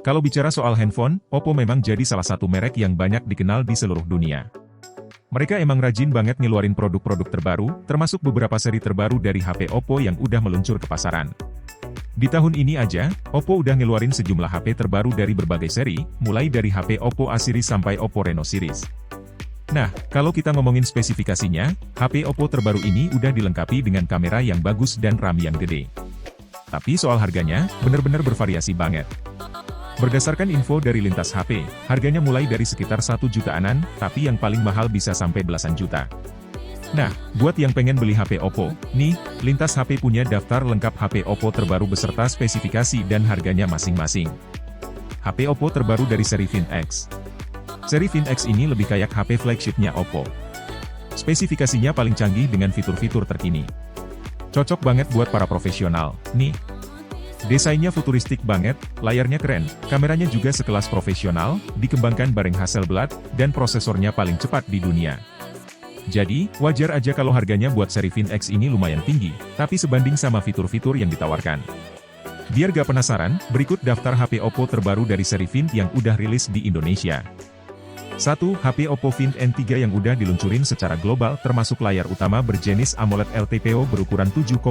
Kalau bicara soal handphone, Oppo memang jadi salah satu merek yang banyak dikenal di seluruh dunia. Mereka emang rajin banget ngeluarin produk-produk terbaru, termasuk beberapa seri terbaru dari HP Oppo yang udah meluncur ke pasaran. Di tahun ini aja, Oppo udah ngeluarin sejumlah HP terbaru dari berbagai seri, mulai dari HP Oppo A series sampai Oppo Reno series. Nah, kalau kita ngomongin spesifikasinya, HP Oppo terbaru ini udah dilengkapi dengan kamera yang bagus dan RAM yang gede. Tapi soal harganya, bener-bener bervariasi banget. Berdasarkan info dari Lintas HP, harganya mulai dari sekitar 1 jutaanan, tapi yang paling mahal bisa sampai belasan juta. Nah, buat yang pengen beli HP Oppo, nih, Lintas HP punya daftar lengkap HP Oppo terbaru beserta spesifikasi dan harganya masing-masing. HP Oppo terbaru dari seri Find X. Seri Find X ini lebih kayak HP flagshipnya Oppo. Spesifikasinya paling canggih dengan fitur-fitur terkini. Cocok banget buat para profesional, nih. Desainnya futuristik banget, layarnya keren, kameranya juga sekelas profesional, dikembangkan bareng Hasselblad, dan prosesornya paling cepat di dunia. Jadi, wajar aja kalau harganya buat seri Find X ini lumayan tinggi, tapi sebanding sama fitur-fitur yang ditawarkan. Biar gak penasaran, berikut daftar HP Oppo terbaru dari seri Find yang udah rilis di Indonesia. 1. HP Oppo Find N3 yang udah diluncurin secara global termasuk layar utama berjenis AMOLED LTPO berukuran 7,8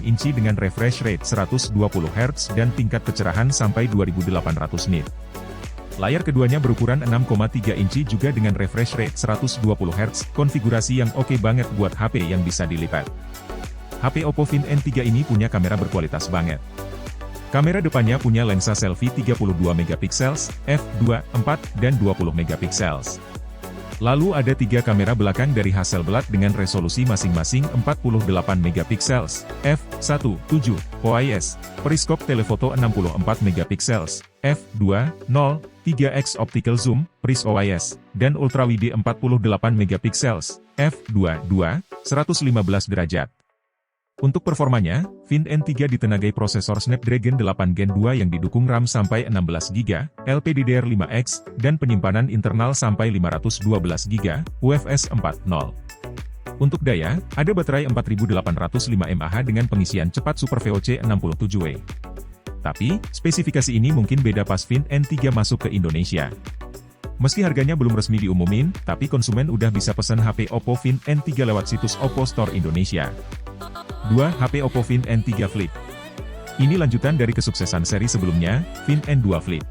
inci dengan refresh rate 120 Hz dan tingkat kecerahan sampai 2800 nit. Layar keduanya berukuran 6,3 inci juga dengan refresh rate 120 Hz, konfigurasi yang oke banget buat HP yang bisa dilipat. HP Oppo Find N3 ini punya kamera berkualitas banget. Kamera depannya punya lensa selfie 32 megapiksel, f2, 4, dan 20 megapiksel. Lalu ada 3 kamera belakang dari Hasselblad dengan resolusi masing-masing 48 megapiksel, f1, 7, OIS, periskop telefoto 64 megapiksel, f2, 0, 3x optical zoom, pris OIS, dan ultrawide 48 megapiksel, f2, 2, 115 derajat. Untuk performanya, Find N3 ditenagai prosesor Snapdragon 8 Gen 2 yang didukung RAM sampai 16GB, LPDDR5X, dan penyimpanan internal sampai 512GB, UFS 4.0. Untuk daya, ada baterai 4805 mAh dengan pengisian cepat Super VOC 67W. Tapi, spesifikasi ini mungkin beda pas Find N3 masuk ke Indonesia. Meski harganya belum resmi diumumin, tapi konsumen udah bisa pesan HP Oppo Find N3 lewat situs Oppo Store Indonesia. 2. HP Oppo Find N3 Flip. Ini lanjutan dari kesuksesan seri sebelumnya, Find N2 Flip.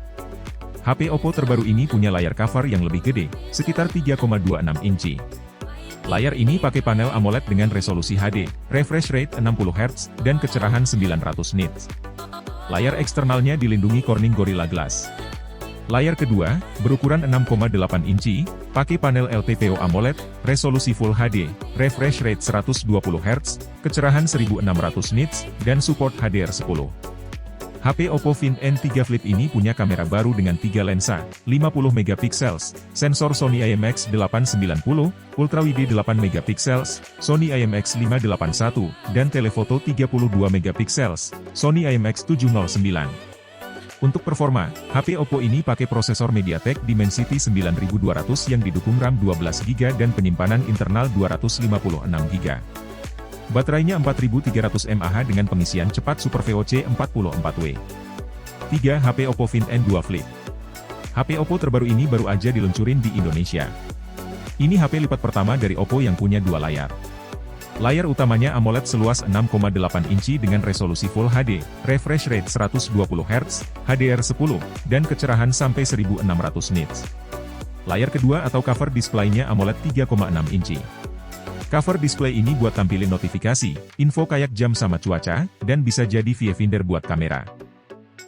HP Oppo terbaru ini punya layar cover yang lebih gede, sekitar 3,26 inci. Layar ini pakai panel AMOLED dengan resolusi HD, refresh rate 60 Hz, dan kecerahan 900 nits. Layar eksternalnya dilindungi Corning Gorilla Glass. Layar kedua, berukuran 6,8 inci, pakai panel LTPO AMOLED, resolusi Full HD, refresh rate 120 Hz, kecerahan 1600 nits, dan support HDR10. HP Oppo Find N3 Flip ini punya kamera baru dengan 3 lensa, 50 megapiksel, sensor Sony IMX890, ultrawide 8 megapiksel, Sony IMX581, dan telefoto 32 megapiksel, Sony IMX709. Untuk performa, HP Oppo ini pakai prosesor MediaTek Dimensity 9200 yang didukung RAM 12GB dan penyimpanan internal 256GB. Baterainya 4300 mAh dengan pengisian cepat Super VOC 44W. 3. HP Oppo Find N2 Flip. HP Oppo terbaru ini baru aja diluncurin di Indonesia. Ini HP lipat pertama dari Oppo yang punya 2 layar. Layar utamanya AMOLED seluas 6,8 inci dengan resolusi Full HD, refresh rate 120 Hz, HDR10, dan kecerahan sampai 1600 nits. Layar kedua atau cover display-nya AMOLED 3,6 inci. Cover display ini buat tampilin notifikasi, info kayak jam sama cuaca, dan bisa jadi viewfinder buat kamera.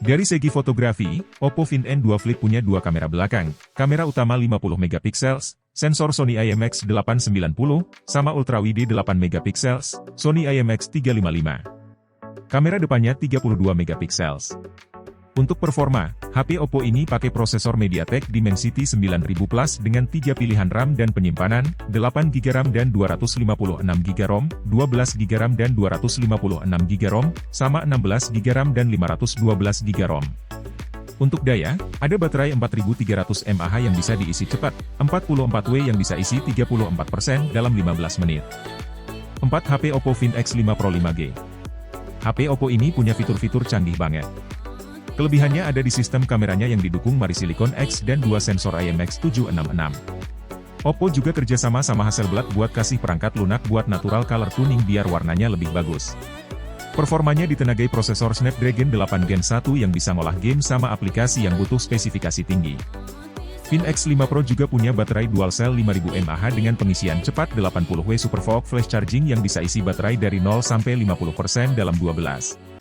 Dari segi fotografi, Oppo Find N2 Flip punya 2 kamera belakang, kamera utama 50 megapiksel, sensor Sony IMX890, sama ultrawide 8 megapiksel, Sony IMX355. Kamera depannya 32 megapiksel. Untuk performa, HP Oppo ini pakai prosesor MediaTek Dimensity 9000 Plus dengan 3 pilihan RAM dan penyimpanan, 8GB RAM dan 256GB ROM, 12GB RAM dan 256GB ROM, sama 16GB RAM dan 512GB ROM. Untuk daya, ada baterai 4300 mAh yang bisa diisi cepat, 44W yang bisa isi 34% dalam 15 menit. 4. HP Oppo Find X5 Pro 5G. HP Oppo ini punya fitur-fitur canggih banget. Kelebihannya ada di sistem kameranya yang didukung Marisilicon X dan 2 sensor IMX766. Oppo juga kerjasama sama Hasselblad buat kasih perangkat lunak buat natural color tuning biar warnanya lebih bagus. Performanya ditenagai prosesor Snapdragon 8 Gen 1 yang bisa ngolah game sama aplikasi yang butuh spesifikasi tinggi. Fin X5 Pro juga punya baterai dual cell 5000 mAh dengan pengisian cepat 80W Super Fast Flash Charging yang bisa isi baterai dari 0 sampai 50% dalam 12